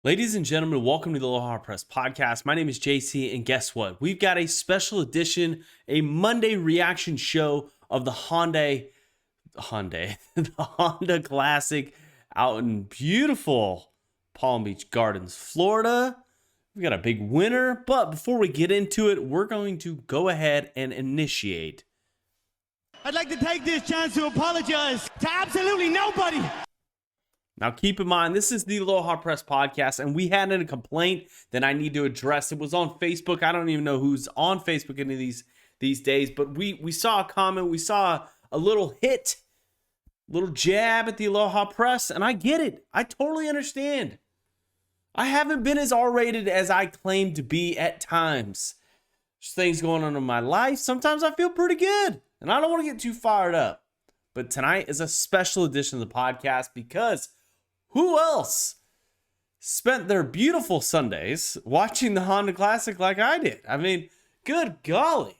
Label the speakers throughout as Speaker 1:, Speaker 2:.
Speaker 1: Ladies and gentlemen, welcome to the Aloha Press podcast. My name is JC, and guess what? We've got a special edition, a Monday reaction show of the the Honda Classic out in beautiful Palm Beach Gardens, Florida. We've got a big winner, but before we get into it, we're going to go ahead and initiate.
Speaker 2: I'd like to take this chance to apologize to absolutely nobody.
Speaker 1: Now, keep in mind, this is the Aloha Press podcast, and we had a complaint that I need to address. It was on Facebook. I don't even know who's on Facebook any of these days, but we saw a comment. We saw a little jab at the Aloha Press, and I get it. I totally understand. I haven't been as R-rated as I claim to be at times. There's things going on in my life. Sometimes I feel pretty good, and I don't want to get too fired up. But tonight is a special edition of the podcast because who else spent their beautiful Sundays watching the Honda Classic like I did? I mean, good golly.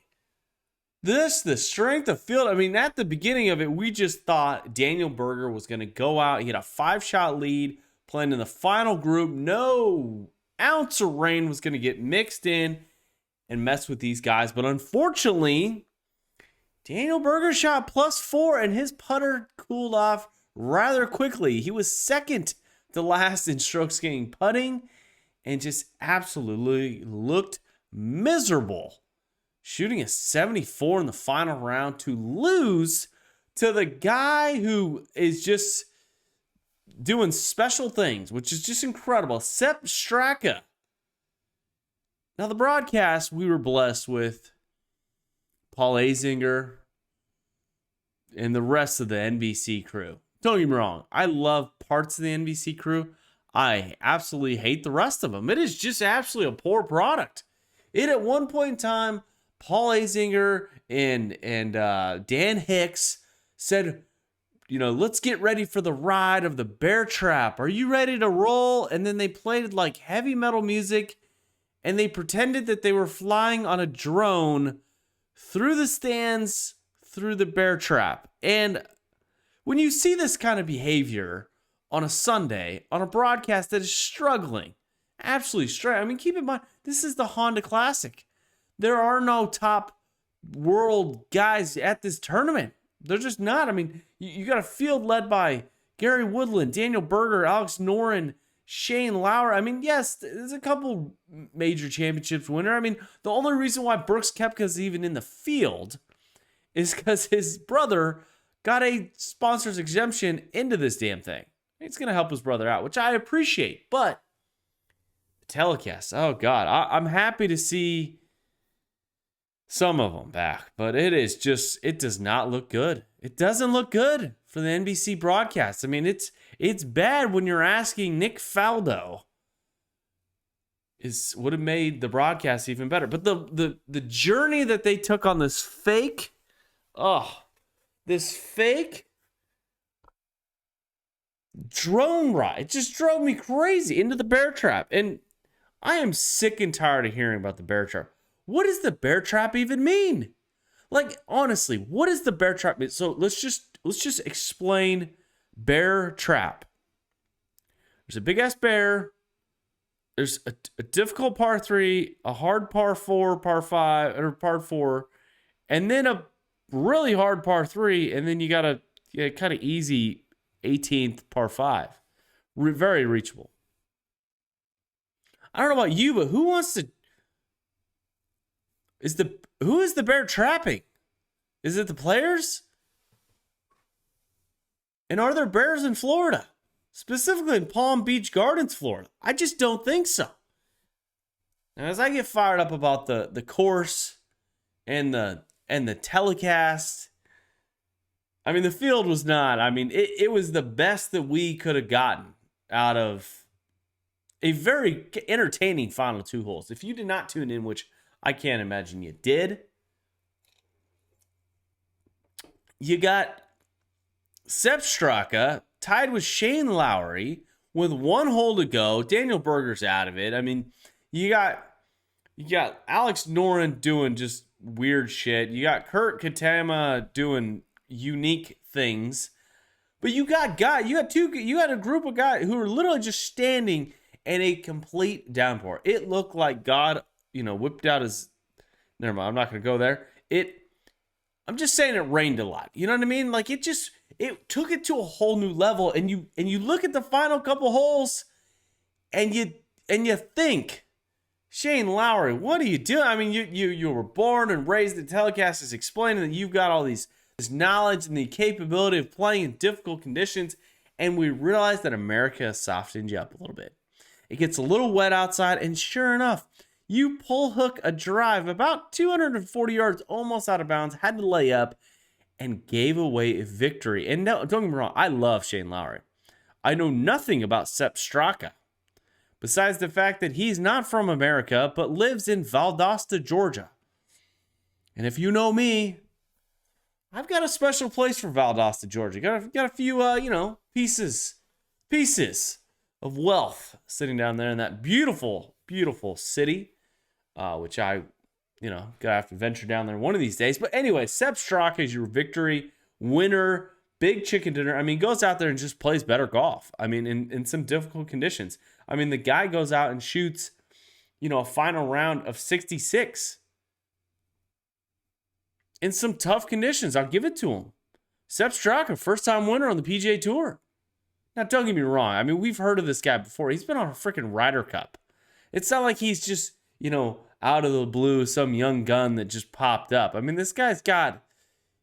Speaker 1: The strength of field. I mean, at the beginning of it, we just thought Daniel Berger was going to go out. He had a 5-shot lead playing in the final group. No ounce of rain was going to get mixed in and mess with these guys. But unfortunately, Daniel Berger shot +4 and his putter cooled off rather quickly. He was second to last in strokes gained putting and just absolutely looked miserable, shooting a 74 in the final round to lose to the guy who is just doing special things, which is just incredible, Sepp Straka. Now, the broadcast, we were blessed with Paul Azinger and the rest of the NBC crew. Don't get me wrong. I love parts of the NBC crew. I absolutely hate the rest of them. It is just absolutely a poor product. At one point in time, Paul Azinger and Dan Hicks said, let's get ready for the ride of the Bear Trap. Are you ready to roll? And then they played like heavy metal music and they pretended that they were flying on a drone through the stands, through the Bear Trap. And when you see this kind of behavior on a Sunday, on a broadcast that is struggling, absolutely struggling. I mean, keep in mind, this is the Honda Classic. There are no top world guys at this tournament. They're just not. I mean, you got a field led by Gary Woodland, Daniel Berger, Alex Noren, Shane Lowry. I mean, yes, there's a couple major championships winner. I mean, the only reason why Brooks Koepka's even in the field is because his brother got a sponsor's exemption into this damn thing. It's going to help his brother out, which I appreciate. But the telecast, oh God, I'm happy to see some of them back. But it does not look good. It doesn't look good for the NBC broadcast. I mean, it's bad when you're asking Nick Faldo would have made the broadcast even better. But the journey that they took on this fake drone ride just drove me crazy into the Bear Trap. And I am sick and tired of hearing about the Bear Trap. What does the Bear Trap even mean? Like, honestly, what does the Bear Trap mean? So let's just explain Bear Trap. There's a big ass bear. There's a difficult par 3, a hard par 4, par 5, or par 4, and then a really hard par 3, and then you got a kind of easy 18th par 5. Very reachable. I don't know about you, but who is the bear trapping? Is it the players? And are there bears in Florida? Specifically in Palm Beach Gardens, Florida? I just don't think so. Now, as I get fired up about the course and the telecast, I mean, the field was not. I mean, it was the best that we could have gotten out of a very entertaining final 2 holes. If you did not tune in, which I can't imagine you did, you got Sepp Straka tied with Shane Lowry with 1 hole to go. Daniel Berger's out of it. I mean, you got Alex Noren doing just weird shit. You got Kurt Kitayama doing unique things. But you got a group of guys who are literally just standing and a complete downpour. It looked like God, whipped out his. Never mind. I'm not going to go there. I'm just saying it rained a lot. You know what I mean? Like it took it to a whole new level. And you look at the final couple holes, and you think, Shane Lowry, what are you doing? I mean, you were born and raised. The telecast is explaining that you've got all this knowledge and the capability of playing in difficult conditions, and we realize that America has softened you up a little bit. It gets a little wet outside, and sure enough, you pull hook a drive about 240 yards, almost out of bounds, had to lay up, and gave away a victory. And no, don't get me wrong, I love Shane Lowry. I know nothing about Sepp Straka, besides the fact that he's not from America, but lives in Valdosta, Georgia. And if you know me, I've got a special place for Valdosta, Georgia. Got a few, pieces of wealth sitting down there in that beautiful, beautiful city, which I, gonna have to venture down there one of these days. But anyway, Sepp Straka is your victory winner, big chicken dinner. I mean, goes out there and just plays better golf. I mean, in some difficult conditions. I mean, the guy goes out and shoots, a final round of 66. In some tough conditions, I'll give it to him. Sepp Straka, first-time winner on the PGA Tour. Now, don't get me wrong. I mean, we've heard of this guy before. He's been on a freaking Ryder Cup. It's not like he's just, out of the blue, some young gun that just popped up. I mean, this guy's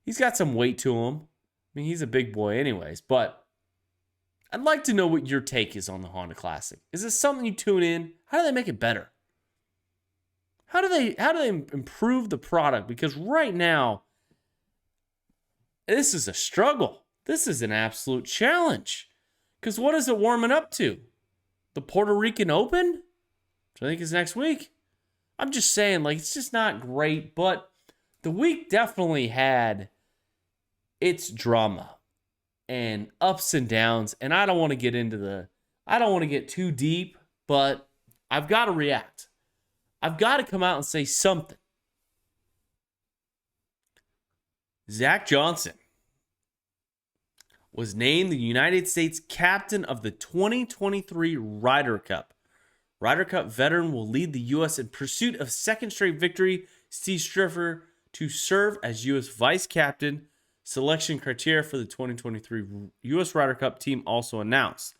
Speaker 1: he's got some weight to him. I mean, he's a big boy anyways. But I'd like to know what your take is on the Honda Classic. Is this something you tune in? How do they make it better? How do they improve the product? Because right now, this is a struggle. This is an absolute challenge. Because what is it warming up to? The Puerto Rican Open? Which I think is next week. I'm just saying, it's just not great. But the week definitely had its drama and ups and downs. And I don't want to get too deep, but I've got to react. I've got to come out and say something. Zach Johnson was named the United States captain of the 2023 Ryder Cup. Ryder Cup veteran will lead the U.S. in pursuit of second straight victory. Steve Stricker to serve as U.S. vice captain. Selection criteria for the 2023 U.S. Ryder Cup team also announced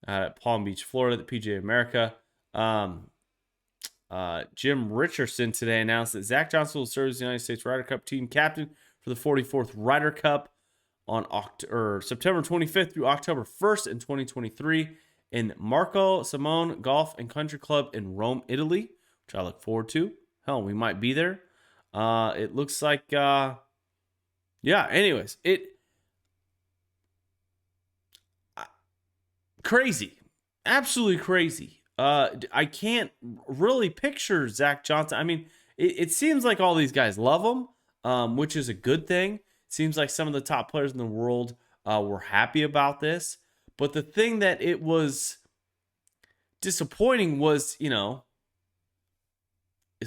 Speaker 1: at Palm Beach, Florida, the PGA America. Jim Richardson today announced that Zach Johnson will serve as the United States Ryder Cup team captain for the 44th Ryder Cup on September 25th through October 1st in 2023 in Marco Simone Golf and Country Club in Rome, Italy, which I look forward to. Hell, we might be there. It looks like, anyways, crazy, absolutely crazy. I can't really picture Zach Johnson. I mean, it seems like all these guys love him, which is a good thing. It seems like some of the top players in the world were happy about this. But the thing that it was disappointing was, is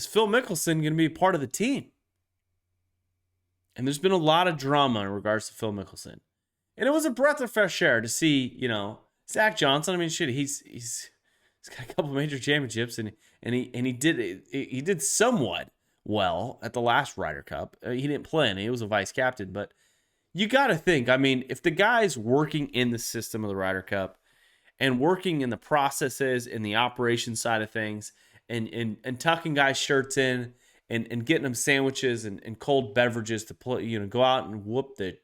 Speaker 1: Phill Mickelson going to be a part of the team? And there's been a lot of drama in regards to Phill Mickelson. And it was a breath of fresh air to see, Zach Johnson. I mean, shit, he's got a couple major championships, and he did somewhat well at the last Ryder Cup. He didn't play any; he was a vice captain. But you got to think, I mean, if the guy's working in the system of the Ryder Cup and working in the processes and the operation side of things, and tucking guys' shirts in and getting them sandwiches and cold beverages to play, go out and whoop the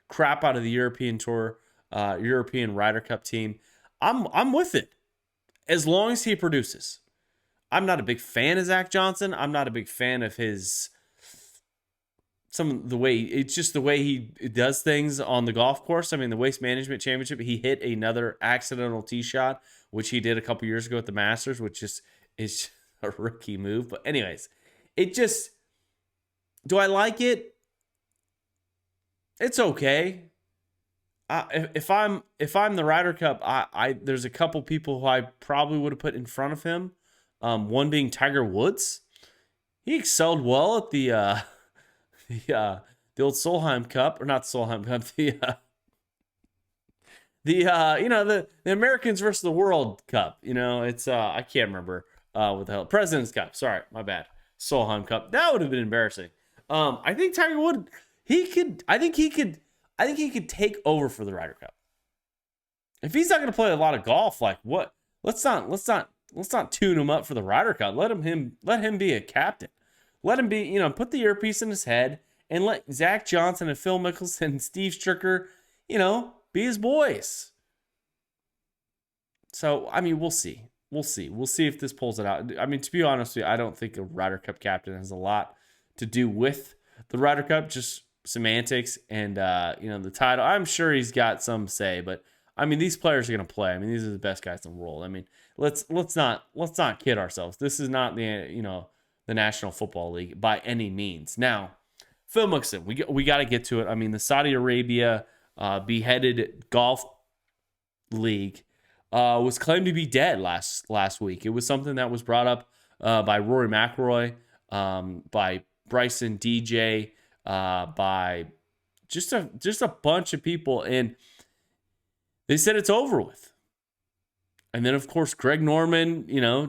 Speaker 1: crap out of the European Tour, European Ryder Cup team, I'm with it. As long as he produces. I'm not a big fan of Zach Johnson. I'm not a big fan of it's just the way he does things on the golf course. I mean, the Waste Management Championship, he hit another accidental tee shot, which he did a couple years ago at the Masters, which is a rookie move. But anyways, do I like it? It's okay. If I'm the Ryder Cup, there's a couple people who I probably would have put in front of him. One being Tiger Woods. He excelled well at the old Solheim Cup, or not Solheim Cup, the Americans versus the World Cup. It's I can't remember what the hell, President's Cup. Sorry, my bad. Solheim Cup. That would have been embarrassing. I think Tiger Woods, I think he could take over for the Ryder Cup. If he's not going to play a lot of golf, like what? Let's not tune him up for the Ryder Cup. Let him be a captain. Let him be, put the earpiece in his head and let Zach Johnson and Phill Mickelson and Steve Stricker, be his boys. So, we'll see. We'll see if this pulls it out. To be honest with you, I don't think a Ryder Cup captain has a lot to do with the Ryder Cup, just semantics and, the title. I'm sure he's got some say, but these players are going to play. These are the best guys in the world. Let's not kid ourselves. This is not the National Football League by any means. Now, Phill Mickelson, we got to get to it. The Saudi Arabia beheaded golf league was claimed to be dead last week. It was something that was brought up by Rory McIlroy, by Bryson DJ, by just a bunch of people, and they said it's over with. And then, of course, Greg Norman,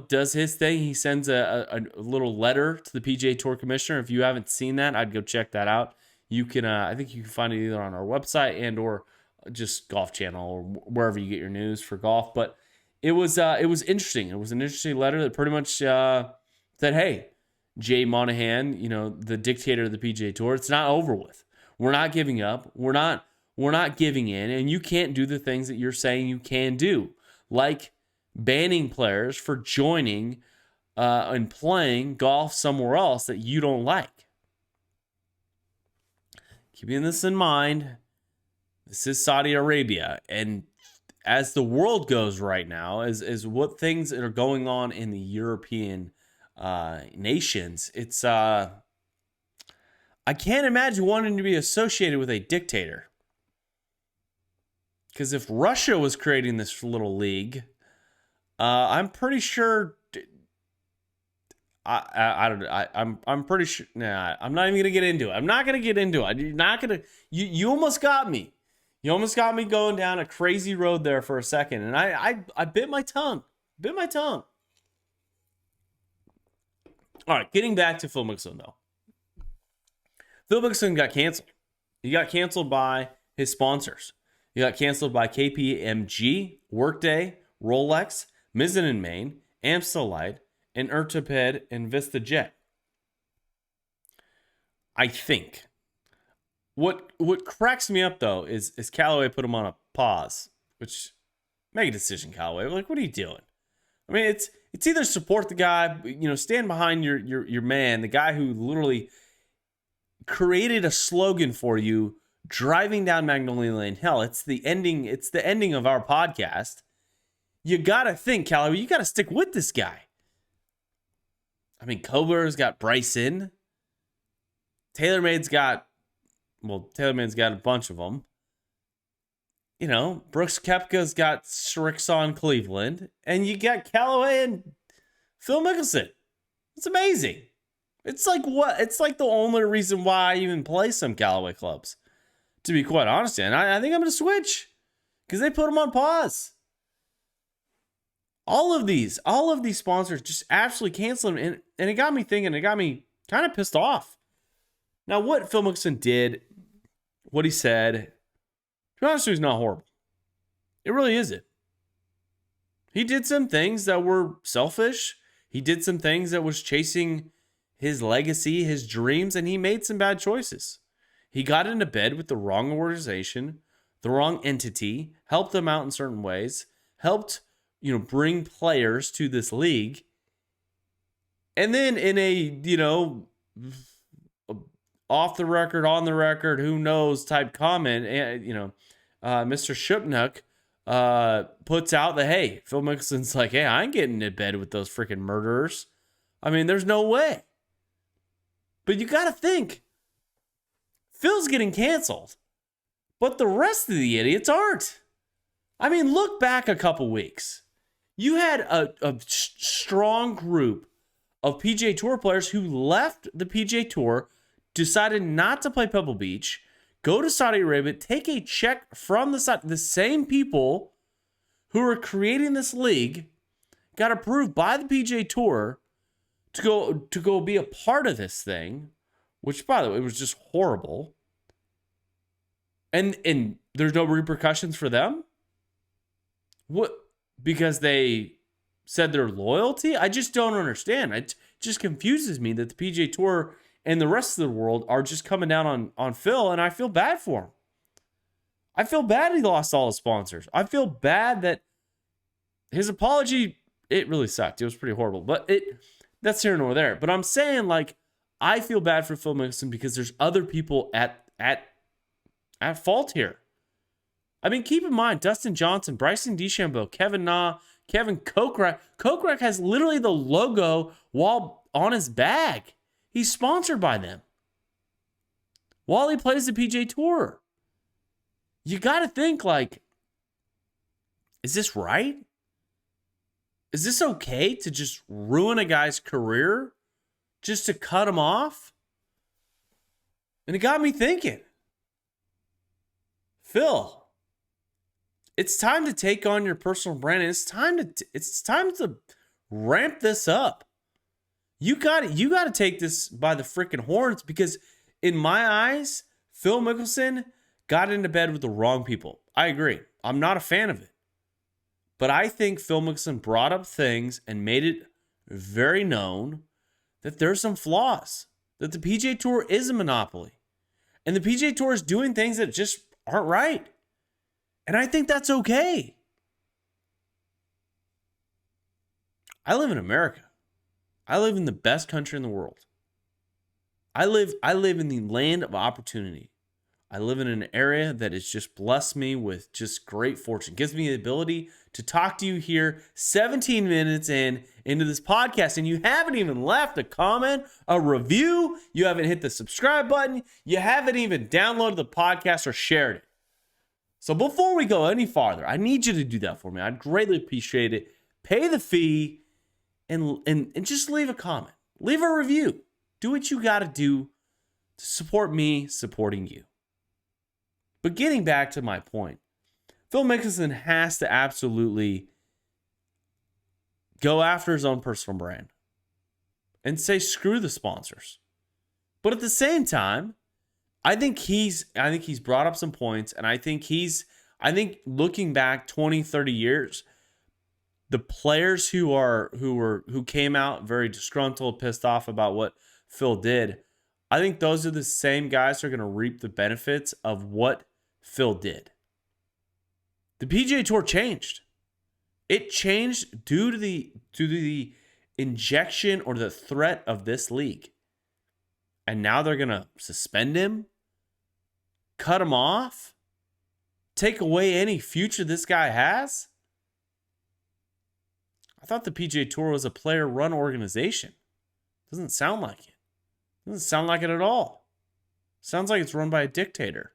Speaker 1: does his thing. He sends a little letter to the PGA Tour Commissioner. If you haven't seen that, I'd go check that out. You can, I think you can find it either on our website and or just Golf Channel or wherever you get your news for golf. But it was interesting. It was an interesting letter that pretty much said, "Hey, Jay Monahan, the dictator of the PGA Tour, it's not over with. We're not giving up. We're not giving in, and you can't do the things that you're saying you can do, like banning players for joining and playing golf somewhere else that you don't like." Keeping this in mind, this is Saudi Arabia, and as the world goes right now, as what things that are going on in the European nations, it's I can't imagine wanting to be associated with a dictator. Because if Russia was creating this little league, I'm pretty sure. I'm pretty sure. Nah, I'm not even gonna get into it. I'm not gonna get into it. You're not gonna. You almost got me. You almost got me going down a crazy road there for a second, and I bit my tongue. All right, getting back to Phill Mickelson though. Phill Mickelson got canceled. He got canceled by his sponsors. He got canceled by KPMG, Workday, Rolex, Mizzen & Main, Amstelite, and Ertaped and VistaJet. I think. What cracks me up though is Callaway put him on a pause, which make a decision, Callaway. Like, what are you doing? It's either support the guy, stand behind your man, the guy who literally created a slogan for you driving down Magnolia Lane. Hell, it's the ending of our podcast. You gotta think, Callaway, you gotta stick with this guy. Cobra's got Bryson. TaylorMade's got a bunch of them. Brooks Koepka's got Srixon Cleveland. And you got Callaway and Phill Mickelson. It's amazing. It's like the only reason why I even play some Callaway clubs, to be quite honest. And I think I'm going to switch because they put them on pause. All of these sponsors just absolutely canceled them. And it got me thinking, it got me kind of pissed off. Now, what Phill Mickelson did, what he said, to be honest with you, is not horrible. It really isn't. He did some things that were selfish. He did some things that was chasing his legacy, his dreams, and he made some bad choices. He got into bed with the wrong organization, the wrong entity, helped them out in certain ways, helped bring players to this league. And then in a, off the record, on the record, who knows type comment, Mr. Shupnuck puts out that, hey, Phill Mickelson's like, hey, I ain't getting in bed with those freaking murderers. There's no way. But you got to think, Phil's getting canceled, but the rest of the idiots aren't. Look back a couple weeks. You had a strong group of PGA Tour players who left the PGA Tour, decided not to play Pebble Beach, go to Saudi Arabia, take a check from the same people who are creating this league, got approved by the PGA Tour to go be a part of this thing, which, by the way, was just horrible. And there's no repercussions for them? What? Because they said their loyalty? I just don't understand. It just confuses me that the PGA Tour and the rest of the world are just coming down on Phill, and I feel bad for him. I feel bad he lost all his sponsors. I feel bad that his apology, it really sucked. It was pretty horrible. But that's here nor there. But I'm saying, like, I feel bad for Phill Mickelson because there's other people at fault here. I mean, keep in mind, Dustin Johnson, Bryson DeChambeau, Kevin Na, Kevin Kokrak. Kokrak has literally the logo while on his bag. He's sponsored by them while he plays the PGA Tour. You got to think, like, is this right? Is this okay to just ruin a guy's career just to cut him off? And it got me thinking, Phill, it's time to take on your personal brand. And it's time to ramp this up. You got to take this by the freaking horns, because in my eyes, Phill Mickelson got into bed with the wrong people. I agree. I'm not a fan of it. But I think Phill Mickelson brought up things and made it very known that there's some flaws, that the PGA Tour is a monopoly. And the PGA Tour is doing things that just aren't right. And I think that's okay. I live in America. I live in the best country in the world. I live in the land of opportunity. I live in an area that has just blessed me with just great fortune. Gives me the ability to talk to you here 17 minutes into this podcast, and you haven't even left a comment, a review. You haven't hit the subscribe button. You haven't even downloaded the podcast or shared it. So before we go any farther, I need you to do that for me. I'd greatly appreciate it. Pay the fee and just leave a comment. Leave a review. Do what you got to do to support me supporting you. But getting back to my point, Phill Mickelson has to absolutely go after his own personal brand and say screw the sponsors. But at the same time, I think he's brought up some points, and I think looking back 20, 30 years, the players who came out very disgruntled, pissed off about what Phill did, I think those are the same guys who are going to reap the benefits of what Phill did. The PGA Tour changed. It changed due to the injection or the threat of this league. And now they're going to suspend him, cut him off, take away any future this guy has. I thought the PGA Tour was a player-run organization. Doesn't sound like it. Doesn't sound like it at all. Sounds like it's run by a dictator.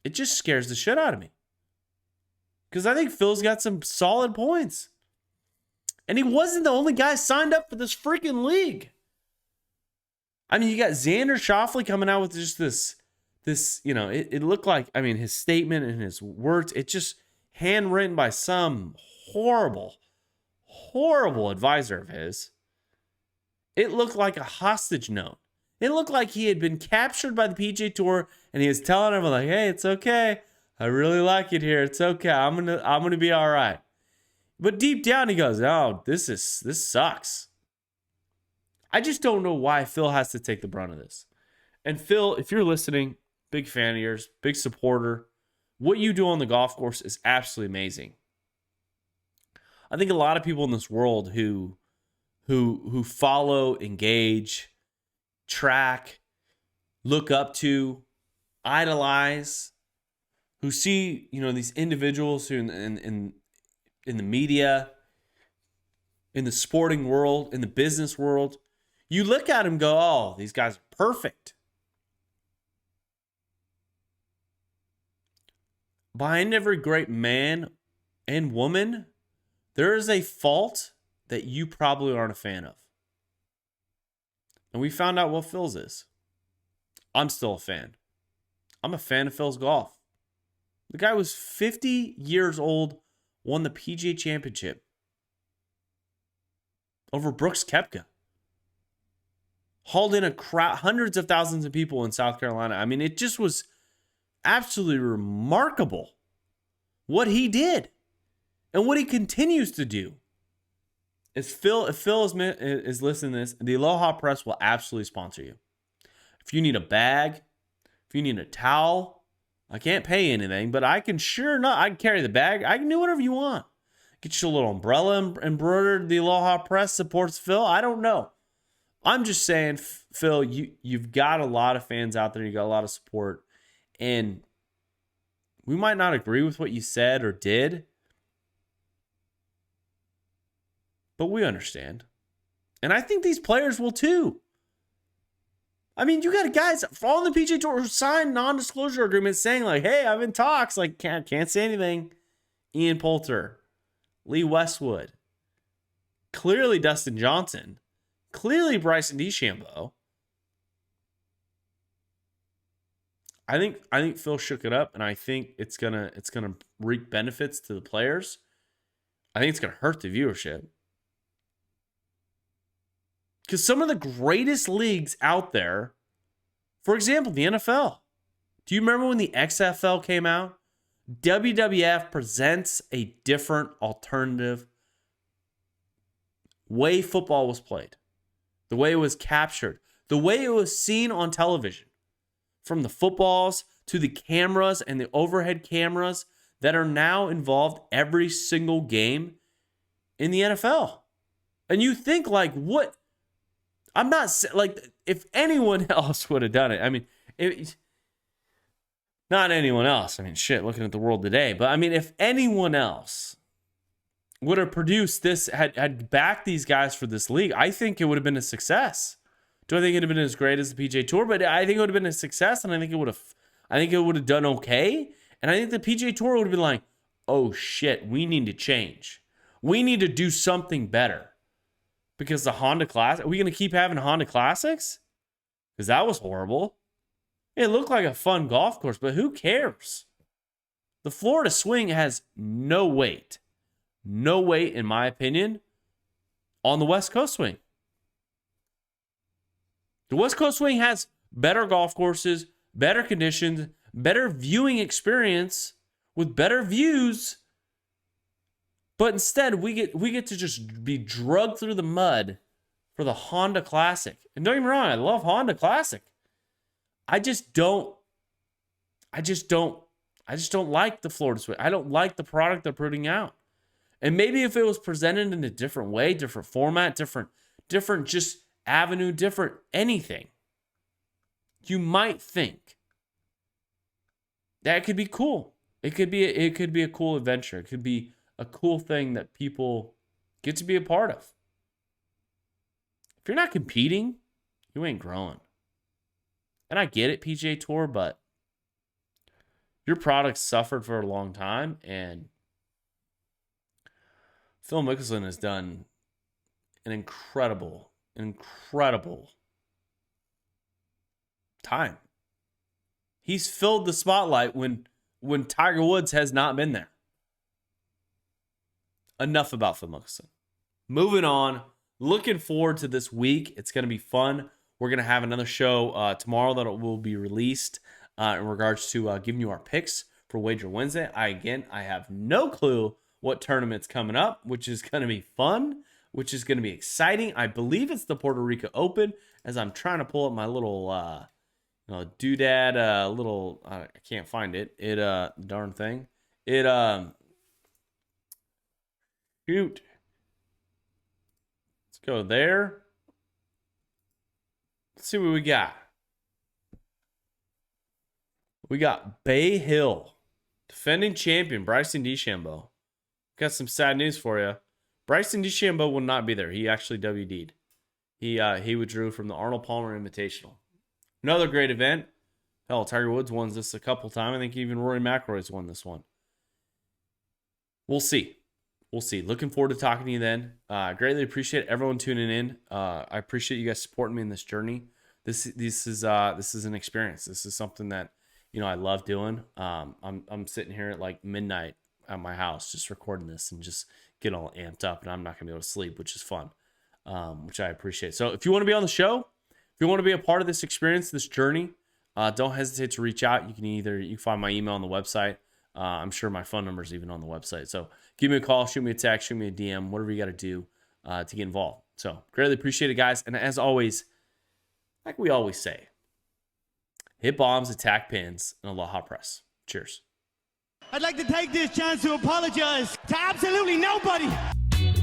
Speaker 1: It just scares the shit out of me. Because I think Phil's got some solid points. And he wasn't the only guy signed up for this freaking league. I mean, you got Xander Schauffele coming out with just this, it looked like, I mean, his statement and his words, it just handwritten by some horrible advisor of his. It looked like a hostage note. It looked like he had been captured by the PGA Tour, and he was telling everyone, like, hey, it's okay. I really like it here. It's okay. I'm gonna be all right. But deep down he goes, oh, this sucks. I just don't know why Phill has to take the brunt of this. And Phill, if you're listening, big fan of yours, big supporter. What you do on the golf course is absolutely amazing. I think a lot of people in this world who follow, engage, track, look up to, idolize, who see, these individuals who in the media, in the sporting world, in the business world, you look at them and go, oh, these guys are perfect. Behind every great man and woman, there is a fault that you probably aren't a fan of. And we found out what Phil's is. I'm still a fan. I'm a fan of Phil's golf. The guy was 50 years old, won the PGA Championship over Brooks Koepka. Hauled in a crowd, hundreds of thousands of people in South Carolina. I mean, it just was absolutely remarkable what he did and what he continues to do. If Phil is listening to this, the Aloha Press will absolutely sponsor you. If you need a bag, if you need a towel, I can't pay anything, but I can I can carry the bag. I can do whatever you want. Get you a little umbrella embroidered. The Aloha Press supports Phil. I don't know. I'm just saying, Phil, you've got a lot of fans out there. You got a lot of support. And we might not agree with what you said or did, but we understand. And I think these players will too. I mean, you got guys on the PGA Tour who signed non-disclosure agreements saying like, hey, I'm in talks. Like, can't say anything. Ian Poulter, Lee Westwood, clearly Dustin Johnson, clearly Bryson DeChambeau. I think Phil shook it up, and I think it's gonna reap benefits to the players. I think it's gonna hurt the viewership. Because some of the greatest leagues out there, for example, the NFL. Do you remember when the XFL came out? WWF presents a different alternative way football was played, the way it was captured, the way it was seen on television, from the footballs to the cameras and the overhead cameras that are now involved every single game in the NFL. And you think like, what? I'm not like, if anyone else would have done it, I mean, not anyone else. I mean, shit, looking at the world today. But I mean, if anyone else would have produced this, had backed these guys for this league, I think it would have been a success. Do I think it would have been as great as the PGA Tour? But I think it would have been a success, and I think it would have done okay. And I think the PGA Tour would have been like, oh shit, we need to change. We need to do something better. Because the Honda Classic, are we going to keep having Honda Classics? Because that was horrible. It looked like a fun golf course, but who cares? The Florida swing has no weight, in my opinion, on the West Coast swing. The West Coast swing has better golf courses, better conditions, better viewing experience with better views. But instead, we get to just be drugged through the mud for the Honda Classic. And don't get me wrong, I love Honda Classic. I just don't like the Florida swing. I don't like the product they're putting out. And maybe if it was presented in a different way, different format, different just avenue, different anything, you might think that could be cool. It could be a cool adventure. It could be a cool thing that people get to be a part of. If you're not competing, you ain't growing. And I get it, PGA Tour, but your product suffered for a long time, and Phill Mickelson has done an incredible time. He's filled the spotlight when Tiger Woods has not been there. Enough about Phill Mickelson. Moving on. Looking forward to this week. It's going to be fun. We're going to have another show tomorrow that will be released in regards to giving you our picks for Wager Wednesday. I have no clue what tournament's coming up, which is going to be fun, which is going to be exciting. I believe it's the Puerto Rico Open, as I'm trying to pull up my little doodad, I can't find it. Darn thing. Shoot. Let's go there. Let's see what we got. We got Bay Hill, defending champion Bryson DeChambeau. Got some sad news for you. Bryson DeChambeau will not be there. He actually WD'd. He withdrew from the Arnold Palmer Invitational. Another great event. Hell, Tiger Woods won this a couple times. I think even Rory McIlroy's won this one. We'll see. we'll see. Looking forward to talking to you then. Greatly appreciate everyone tuning in. I appreciate you guys supporting me in this journey. This is an experience. This is something that, you know, I love doing. I'm sitting here at like midnight at my house just recording this and just get all amped up, and I'm not gonna be able to sleep, which is fun, which I appreciate. So if you want to be on the show, if you want to be a part of this experience, this journey, don't hesitate to reach out. You can find my email on the website. I'm sure my phone number is even on the website. So give me a call, shoot me a text, shoot me a DM, whatever you got to do to get involved. So greatly appreciate it, guys. And as always, like we always say, hit bombs, attack pins, and aloha press. Cheers.
Speaker 2: I'd like to take this chance to apologize to absolutely nobody.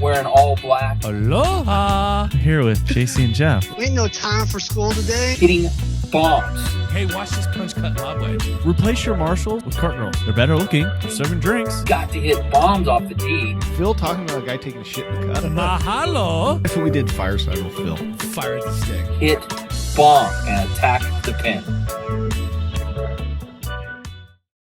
Speaker 3: Wearing all black.
Speaker 4: Aloha! Here with JC and Jeff.
Speaker 5: Ain't no time for school today.
Speaker 3: Hitting bombs.
Speaker 4: Hey, watch this punch cut lob wedge. Replace your Marshalls with carton rolls. They're better looking. They're serving drinks.
Speaker 3: Got to hit bombs off the tee.
Speaker 6: Phil talking about a guy taking a shit in the cut.
Speaker 4: Mahalo!
Speaker 6: That's what we did fireside with Phil.
Speaker 4: Fire at the stick.
Speaker 3: Hit bomb and attack the pin.